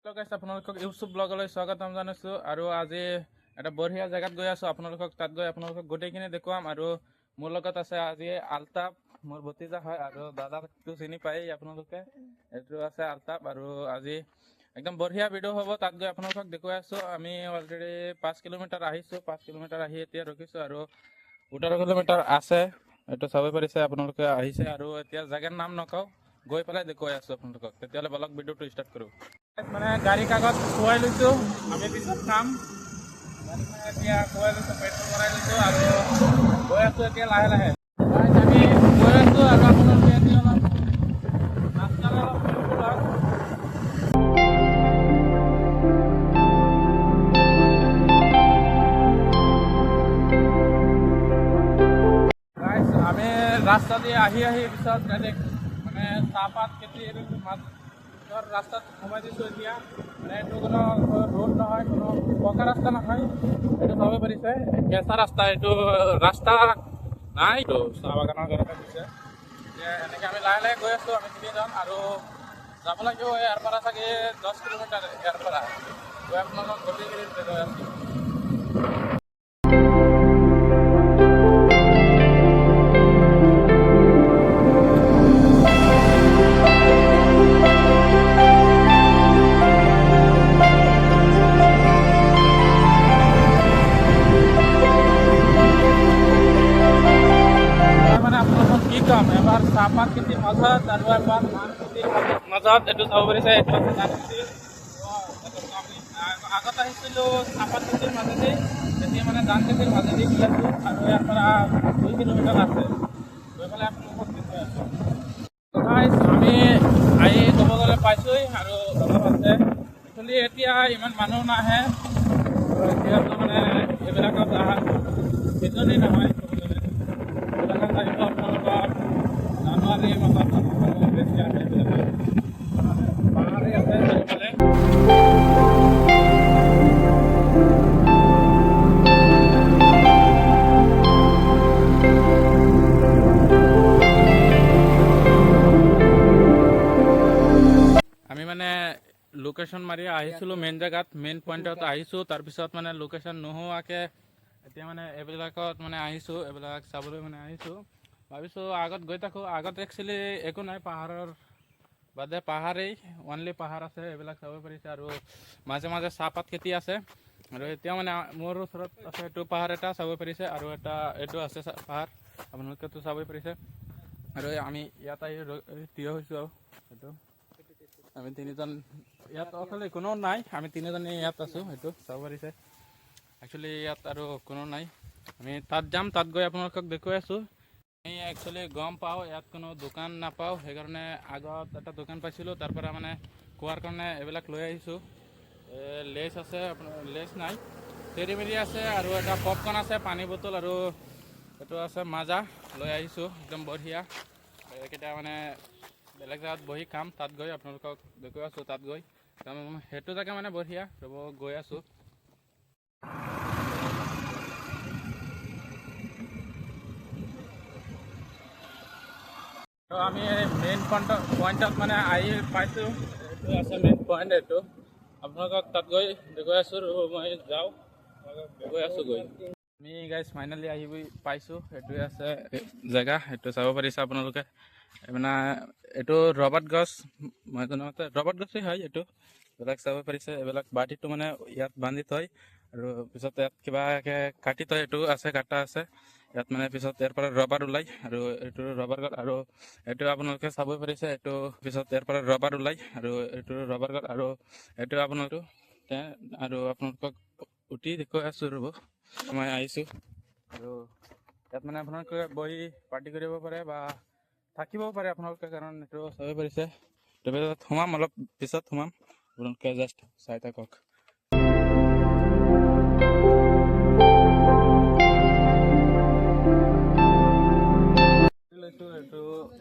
Hello' গাইছ, আপোনালোকক YouTube ব্লগলৈ স্বাগতম জনাইছোঁ। আৰু আজি এটা বঢ়িয়া জেগাত গৈ আছোঁ। আপোনালোকক তাত গৈ আপোনালোকক গোটেইখিনি দেখুৱাম। আৰু মোৰ লগত আছে আজি আলতাফ, মোৰ ভতিজা হয়, আৰু দাদাকটো চিনি পায়েই আপোনালোকে। এইটো আছে আলতাফ। আৰু আজি একদম বঢ়িয়া ভিডিঅ' হ'ব। তাত গৈ আপোনালোকক দেখুৱাই আছোঁ। আমি অলৰেডি 5 কিলোমিটাৰ আহিছোঁ। 5 কিলোমিটাৰ আহি এতিয়া ৰখিছোঁ, আৰু 18 কিলোমিটাৰ আছে। এইটো চাব পাৰিছে, আপোনালোকে আহিছে। আৰু এতিয়া জেগাৰ নাম নকওঁ, গৈ পেলাই দেখুৱাই আছোঁ আপোনালোকক। তেতিয়াহ'লে বলক ভিডিঅ'টো ষ্টাৰ্ট কৰোঁ। মানে গাড়ী কাগজ খোৱাই লৈছোঁ, আমি পিছত খাম। গাড়ী মানে এতিয়া খোৱাই লৈছোঁ, পেট্ৰল ভৰাই লৈছোঁ, আৰু গৈ আছোঁ এতিয়া লাহে লাহে। আমি গৈ আছোঁ, আৰু আপোনালোকে এতিয়া অলপ ৰাস্তাৰ অলপ আমি ৰাস্তা দিয়ে আহি পিছত মানে চাহপাত খেতিৰ মাজৰ ৰাস্তাত সোমাই দিছোঁ এতিয়া। মানে এইটো কোনো ৰোড নহয়, কোনো পকা ৰাস্তা নহয়, এইটো চাব পাৰিছে কেঁচা ৰাস্তা। এইটো ৰাস্তা নাই, এইটো চাহ বাগানৰ ঘৰতে দিছে। এতিয়া এনেকৈ আমি লাহে লাহে গৈ আছোঁ, আমি তিনিজন। আৰু যাব লাগিব ইয়াৰ পৰা চাগে 10 কিলোমিটাৰ ইয়াৰ পৰা। গৈ আপোনালোকক গোটেইখিনি গৈ আছোঁ। এবাৰ চাহপাত খেতিৰ মাজত, আৰু এবাৰ ধান খেতিৰ মাজত। এইটো চাব পাৰিছে, এইটো আছে ধান খেতি। আগত আহিছিলোঁ চাহপাত খেতিৰ মাজেদি, এতিয়া মানে ধান খেতিৰ মাজেদি গৈ আছোঁ। আৰু ইয়াৰ পৰা 2 কিলোমিটাৰ আছে, গৈ পেলাই আপোনালোকক দেখুৱাই আছোঁ। আমি আহি ক'ব গ'লে পাইছোঁহি, আৰু অলপ আছে। একচুৱেলি এতিয়া ইমান মানুহ নাহে, যিহেতু মানে এইবিলাকত অহা চিজনেই নহয়। এইবিলাকত আহিব আপোনালোকৰ জানুৱাৰী মাহত বেছি আহে। পাহাৰী আছে চাৰিওফালে। আমি মানে লোকেশ্যন মাৰি আহিছিলোঁ মেইন জেগাত, মেইন পইণ্টত আহিছোঁ। তাৰপিছত মানে লোকেশ্যন নোহোৱাকৈ এতিয়া মানে এইবিলাকত মানে আহিছোঁ, এইবিলাক চাবলৈ মানে আহিছোঁ। ভাবিছোঁ আগত গৈ থাকোঁ। আগত একচুৱেলি একো নাই, পাহাৰৰ বাদে পাহাৰেই, অনলি পাহাৰ আছে, এইবিলাক চাব পাৰিছে। আৰু মাজে মাজে চাহপাত খেতি আছে। আৰু এতিয়া মানে মোৰ ওচৰত আছে এইটো পাহাৰ এটা চাব পাৰিছে, আৰু এইটো আছে পাহাৰ, আপোনালোকেতো চাবই পাৰিছে। আৰু আমি ইয়াত আহি থিয় হৈছোঁ। আৰু এইটো আমি তিনিজন ইয়াত, অকলে কোনো নাই, আমি তিনিজনে ইয়াত আছোঁ। সেইটো চাব পাৰিছে। একচুৱেলি ইয়াত আৰু কোনো নাই। আমি তাত যাম, তাত গৈ আপোনালোকক দেখুৱাই আছোঁ। আমি একচুৱেলি গম পাওঁ ইয়াত কোনো দোকান নাপাওঁ, সেইকাৰণে আগত এটা দোকান পাইছিলোঁ, তাৰ পৰা মানে খোৱাৰ কাৰণে এইবিলাক লৈ আহিছোঁ। লেচ আছে, আপোনাৰ লেচ নাই, তেৰি মেৰি আছে, আৰু এটা পপকৰ্ণ আছে, পানী বটল, আৰু এইটো আছে মাজা লৈ আহিছোঁ। একদম বঢ়িয়া। এইকেইটা মানে বেলেগ জেগাত বহি খাম, তাত গৈ আপোনালোকক দেখুৱাই আছোঁ। তাত গৈ সেইটো জেগা মানে বঢ়িয়া, ৰ'ব গৈ আছোঁ। তো আমি মেইন পইণ্টত মানে আহি পাইছোঁ। এইটো আছে মেইন পইণ্ট, এইটো আপোনালোকক তাত গৈ দেখুৱাই আছোঁ। মই যাওঁ, দেখুৱাই আছোঁ গৈ। আমি গাইজ ফাইনেলি আহি পাইছোঁ। সেইটোৱে আছে জেগা, সেইটো চাব পাৰিছে আপোনালোকে। মানে এইটো ৰবাৰ্ট গছ, মই জনামতে ৰবাৰ্ট গছেই হয়। এইটো এইবিলাক চাব পাৰিছে। এইবিলাক বাতিটো মানে ইয়াত বান্ধি থয়, আৰু পিছত ইয়াত কিবাকৈ কাটি থয়। এইটো আছে, কাটা আছে ইয়াত, মানে পিছত ইয়াৰ পৰা ৰবাৰ ওলায়। আৰু এইটো ৰবাৰ গছ, আৰু এইটো আপোনালোকে চাব পাৰিছে। এইটো পিছত ইয়াৰ পৰা ৰবাৰ ওলায়, আৰু এইটো ৰবাৰ গছ, আৰু এইটো আপোনালোকে আৰু আপোনালোকক উঠি দেখুৱাই আছোঁ। ৰ'ব, মই আহিছোঁ। আৰু ইয়াত মানে আপোনালোকে বহি পাৰ্টি কৰিব পাৰে বা থাকিবও পাৰে আপোনালোকে, কাৰণ এইটো চাব পাৰিছে। তাৰপিছত সোমাম, অলপ পিছত সোমাম, আপোনালোকে জাষ্ট চাই থাকক।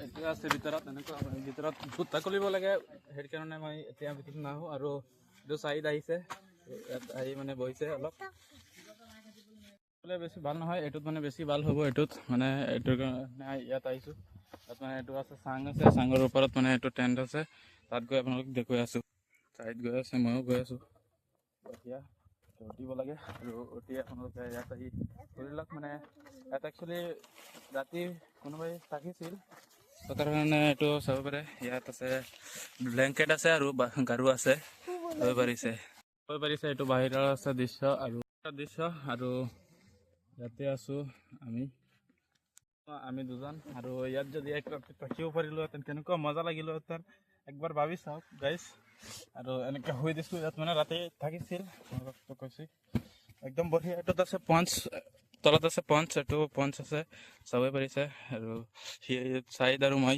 এইটো আছে ভিতৰত, এনেকুৱা ভিতৰত ভূত খুলিব লাগে, সেইকাৰণে মই এতিয়া ভিতৰত নাহোঁ। আৰু এইটো চাইড আহিছে, ইয়াত আহি মানে বহিছে। অলপ বেছি ভাল নহয়, এইটোত মানে বেছি ভাল হ'ব। এইটোত মানে এইটোৰ কাৰণে ইয়াত আহিছোঁ। তাত মানে এইটো আছে, চাং আছে, চাঙৰ ওপৰত মানে এইটো টেণ্ট আছে, তাত গৈ আপোনালোক দেখুৱাই আছোঁ। চাইড গৈ আছে, ময়ো গৈ আছোঁ। এতিয়া উঠিব লাগে আৰু উঠি আপোনালোকে ইয়াত আহি ধৰি লওক মানে ইয়াত একচুৱেলি ৰাতি কোনোবাই থাকিছিল, তাৰ কাৰণে এইটো চাব পাৰে। ইয়াত আছে ব্লেংকেট আছে আৰু গাৰু আছে, চাব পাৰিছে এইটো বাহিৰৰ আছে দৃশ্য আৰু ইয়াতে আছোঁ আমি দুজন। আৰু ইয়াত যদি থাকিব পাৰিলোহেঁতেন কেনেকুৱা মজা লাগিলেহেঁতেন একবাৰ ভাবি চাওক গাইজ। আৰু এনেকৈ শুই দিছোঁ ইয়াত, মানে ৰাতি থাকিছিল কৈছোঁ একদম বঢ়িয়া। এইটোত আছে পঞ্চ, তলত আছে পঞ্চ, এইটো পঞ্চ আছে, চাবই পাৰিছে। আৰু চাইড আৰু মই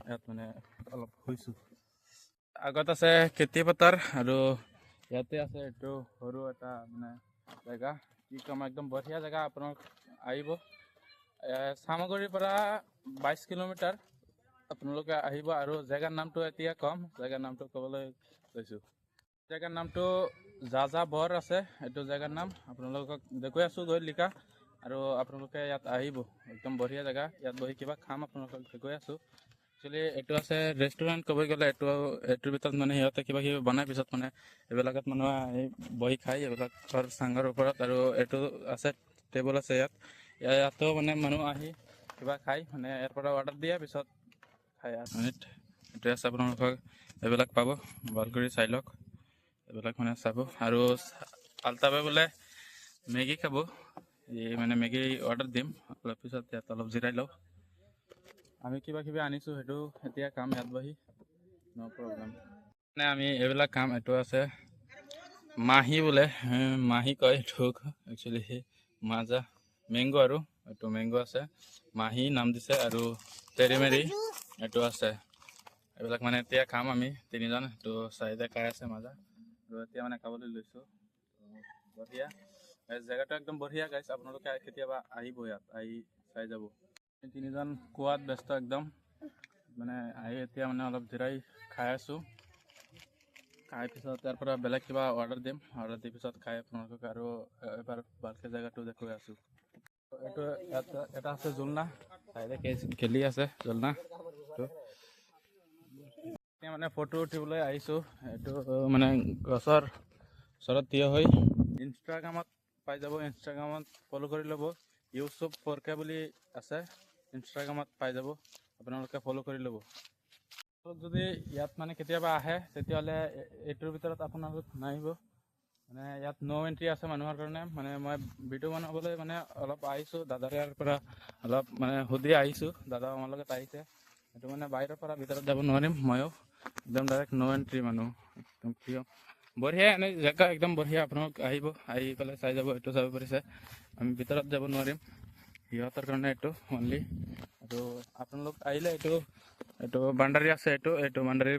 ইয়াত মানে অলপ শুইছোঁ। আগত আছে খেতি পথাৰ আৰু ইয়াতে আছে এইটো সৰু এটা মানে জেগা, কি ক'ম একদম বঢ়িয়া জেগা। আপোনালোক আহিব, চামগুৰিৰ পৰা 22 কিলোমিটাৰ আপোনালোকে আহিব। আৰু জেগাৰ নামটো এতিয়া ক'ম, জেগাৰ নামটো ক'বলৈ লৈছোঁ। জেগাৰ নামটো যাযাবৰ আছে, এইটো জেগাৰ নাম আপোনালোকক দেখুৱাই আছোঁ গৈ লিখা। আৰু আপোনালোকে ইয়াত আহিব, একদম বঢ়িয়া জেগা। ইয়াত বহি কিবা খাম, আপোনালোকক দেখুৱাই আছোঁ। একচুৱেলি এইটো আছে ৰেষ্টুৰেণ্ট ক'ব গ'লে। এইটোৰ ভিতৰত মানে সিহঁতে কিবা কিবি বনাই, পিছত মানে এইবিলাকত মানুহে আহি বহি খায়, এইবিলাকৰ চাঙৰ ওপৰত। আৰু এইটো আছে টেবুল আছে ইয়াতো মানে মানুহ আহি কিবা খায়, মানে ইয়াৰ পৰা অৰ্ডাৰ দিয়ে পিছত খায়। এইটোৱে আছে, আপোনালোকক এইবিলাক পাব, ভাল কৰি চাই লওক। এইবিলাক মানে চাব। আৰু আল্টাবে বোলে মেগী খাব, মানে মেগী অৰ্ডাৰ দিম অলপ পিছত। ইয়াত অলপ জিৰাই লওক। আমি কিবা কিবি আনিছোঁ, সেইটো এতিয়া কাম ইয়াত বহি, ন' প্ৰব্লেম। মানে আমি এইবিলাক কাম, এইটো আছে মাহী বোলে, মাহী কয় এইটোক একচুৱেলি মাজা মেংগো, আৰু এইটো মেংগো আছে, মাহী নাম দিছে। আৰু তেৰিমেৰি এইটো আছে। এইবিলাক মানে এতিয়া খাম আমি তিনিজন, এইটো চাহিদা খাই আছে মাজা। আৰু এতিয়া মানে খাবলৈ লৈছোঁ। বঢ়িয়া জেগাটো, একদম বঢ়িয়া গাইছ। আপোনালোকে কেতিয়াবা আহিব, ইয়াত আহি চাই যাব। তিনিজন খোৱাত ব্যস্ত একদম, মানে আহি এতিয়া মানে অলপ জিৰাই খাই আছোঁ। খাই পিছত তাৰ পৰা বেলেগ কিবা অৰ্ডাৰ দিম, অৰ্ডাৰ দি পিছত খাই আপোনালোকক আৰু এবাৰ ভালকৈ জেগাটো দেখুৱাই আছোঁ। এইটো এটা আছে জোলনা, খেলি আছে জোলনা। এতিয়া মানে ফটো উঠিবলৈ আহিছোঁ। এইটো মানে গছৰ ওচৰত থিয় হৈ, ইনষ্টাগ্ৰামত পাই যাব, ইনষ্টাগ্ৰামত ফ'ল' কৰি ল'ব। ইউচুব 4K বুলি আছে, ইনষ্টাগ্ৰামত পাই যাব, আপোনালোকে ফ'ল' কৰি ল'ব। যদি ইয়াত মানে কেতিয়াবা আহে, তেতিয়াহ'লে এইটোৰ ভিতৰত আপোনালোক নাহিব, মানে ইয়াত ন' এণ্ট্ৰি আছে মানুহৰ কাৰণে। মানে মই ভিডিঅ' বনাবলৈ মানে অলপ আহিছোঁ, দাদাৰ ইয়াৰ পৰা অলপ মানে সুধি আহিছোঁ, দাদা আমাৰ লগত আহিছে। সেইটো মানে বাহিৰৰ পৰা ভিতৰত যাব নোৱাৰিম, ময়ো একদম ডাইৰেক্ট ন' এণ্ট্ৰি মানুহ, একদম প্ৰিয় বঢ়িয়া। এনেই জেগা একদম বঢ়িয়া, আপোনালোক আহিব, আহি পেলাই চাই যাব। এইটো চাব পাৰিছে, আমি ভিতৰত যাব নোৱাৰিম, সিহঁতৰ কাৰণে এইটো অনলি। আৰু আপোনালোক আহিলে এইটো বাউণ্ডাৰী আছে, এইটো বাউণ্ডাৰী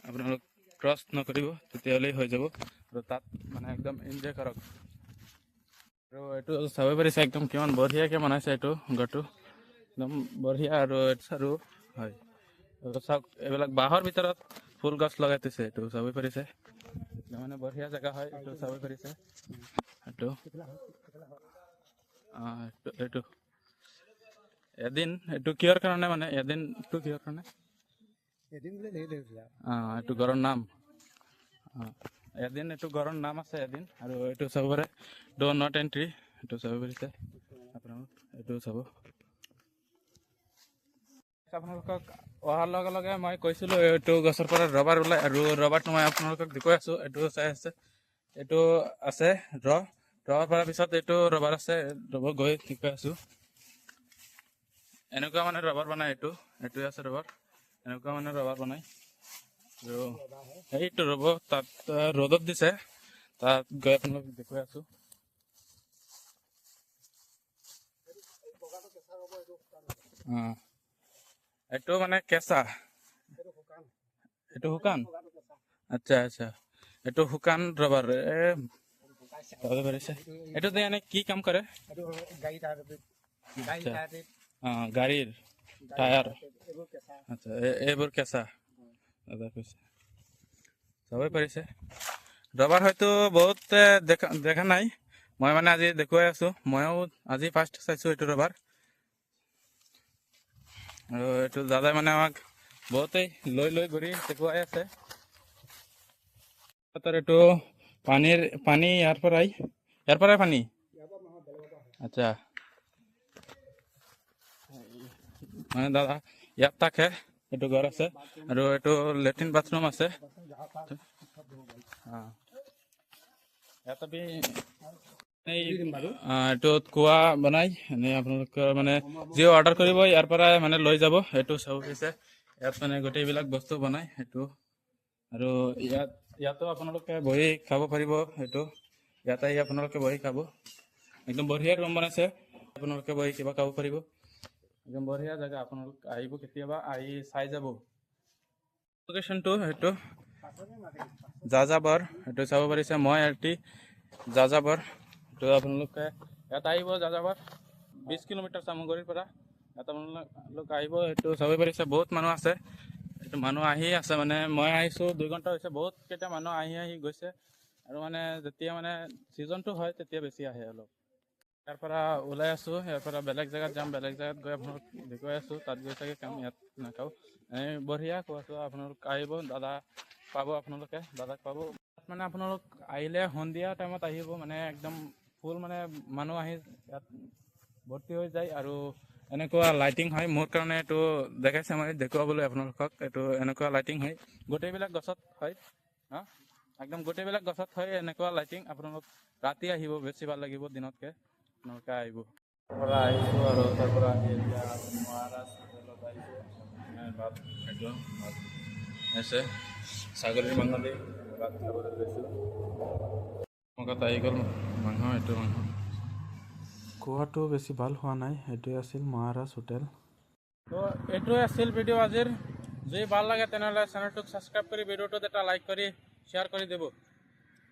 আপোনালোক ক্ৰছ নকৰিব, তেতিয়াহ'লেই হৈ যাব। আৰু তাত মানে একদম এনজয় কৰক। আৰু এইটো চাব পাৰিছে একদম কিমান বঢ়িয়াকৈ বনাইছে এইটো ঘৰটো, একদম বঢ়িয়া। আৰু হয়, চাওক এইবিলাক বাঁহৰ ভিতৰত ফুল গছ লগাই দিছে, এইটো চাব পাৰিছে, মানে বঢ়িয়া জেগা হয়। এইটো চাব পাৰিছে, এইটো এইটো কিহৰ কাৰণে, মানে এইটো কিহৰ কাৰণে, এইটো ঘৰৰ নাম, এইটো ঘৰৰ নাম আছে এদিন। আৰু এইটো চাব পাৰে ডো নট এণ্ট্ৰি, এইটো চাব পাৰিছে আপোনালোক, এইটো চাব। আপোনালোকক অহাৰ লগে লগে মই কৈছিলোঁ এইটো গছৰ পৰা ৰবাৰ ওলাই, আৰু ৰবাৰটো মই আপোনালোকক দেখুৱাই আছোঁ। এইটো চাই আছে, এইটো আছে ৰবাৰ পৰাৰ পিছত এইটো ৰবাৰ আছে, ৰবাৰ গৈ দেখুৱাই আছোঁ। এনেকুৱা মানে ৰবাৰ বনাই, এইটোৱে আছে ৰবাৰ, এনেকুৱা মানে ৰবাৰ বনাই। আৰু এইটো ৰ'ব, তাত ৰ'দত দিছে, তাত গৈ আপোনালোক দেখুৱাই আছোঁ। এইটো মানে কেঁচা, এইটো শুকান, আচ্ছা আচ্ছা, এইটো শুকান ৰবাৰ। এইটো এনে কি কাম কৰে, গাড়ীৰ টায়াৰ, আচ্ছা এইবোৰ কেঁচা দাদা কৈছে, চাবই পাৰিছে। ৰবাৰ হয়তো বহুতে দেখা নাই, মই মানে আজি দেখুৱাই আছোঁ, ময়ো আজি ফাৰ্ষ্ট চাইছোঁ এইটো ৰবাৰ। আৰু এইটো দাদাই মানে আমাক বহুতেই লৈ ঘূৰি দেখুৱাই আছে। এইটো পানী ইয়াৰ পৰাই পানী। আচ্ছা মানে দাদা ইয়াত থাকে, এইটো ঘৰ আছে আৰু এইটো লেট্ৰিন বাথৰুম আছে। ইয়াত এইটোত কুঁৱা বনাই এনেই আপোনালোকৰ মানে যি অৰ্ডাৰ কৰিব ইয়াৰ পৰাই মানে লৈ যাব। এইটো চাব পিছে ইয়াত মানে গোটেইবিলাক বস্তু বনাই সেইটো। আৰু ইয়াতো আপোনালোকে বহি খাব পাৰিব। সেইটো ইয়াতে আহি আপোনালোকে বহি খাব। একদম বঢ়িয়া ৰুম বনাইছে, আপোনালোকে বহি কিবা খাব পাৰিব। একদম বঢ়িয়া জেগা, আপোনালোক আহিব কেতিয়াবা, আহি চাই যাব। লোকেশ্যনটো সেইটো যাযাবৰ, সেইটো চাব পাৰিছে। মই যাযাবৰ, এইটো আপোনালোকে ইয়াত আহিব। যাযাবৰ 20 কিলোমিটাৰ চামগুৰিৰ পৰা ইয়াত আপোনালোক আহিব, সেইটো চাব পাৰিছে। বহুত মানুহ আছে, এইটো মানুহ আহি আছে মানে মই আহিছোঁ 2 ঘণ্টা হৈছে। বহুত কেইটা মানুহ আহি গৈছে আৰু মানে যেতিয়া মানে ছিজনটো হয় তেতিয়া বেছি আহে অলপ। ইয়াৰ পৰা ওলাই আছোঁ, ইয়াৰ পৰা বেলেগ জেগাত যাম। বেলেগ জেগাত গৈ আপোনালোক দেখুৱাই আছোঁ, তাত গৈ চাগে কাম, ইয়াত নাখাওঁ। বঢ়িয়া খোৱাটো আপোনালোক আহিব, দাদাক পাব। মানে আপোনালোক আহিলে সন্ধিয়া টাইমত আহিব, মানে একদম ফুল মানে মানুহ আহি ইয়াত ভৰ্তি হৈ যায়। আৰু এনেকুৱা লাইটিং হয়, মোৰ কাৰণে এইটো দেখাইছে, মই দেখুৱাবলৈ আপোনালোকক। এইটো এনেকুৱা লাইটিং হয়, গোটেইবিলাক গছত হয়। একদম গোটেইবিলাক গছত হয় এনেকুৱা লাইটিং। আপোনালোক ৰাতি আহিব, বেছি ভাল লাগিব দিনতকৈ। আপোনালোকে আহিব। তাৰ পৰা আহিছোঁ আৰু তাৰ পৰা আহি এতিয়া মহাৰাজ হোটেলত আহিছোঁ। ভাত খাদ্য আছে, ছাগলীৰ মাংস দি ভাত খাবলৈ লৈছোঁ। মোৰ তাত আহি গ'ল মাংস, এইটো মাংস খোৱাটো বেছি ভাল হোৱা নাই। এইটোৱে আছিল মহাৰাজ হোটেল। তো এইটোৱে আছিল ভিডিঅ' আজিৰ। যদি ভাল লাগে তেনেহ'লে চেনেলটোক ছাবস্ক্ৰাইব কৰি ভিডিঅ'টোত এটা লাইক কৰি শ্বেয়াৰ কৰি দিব।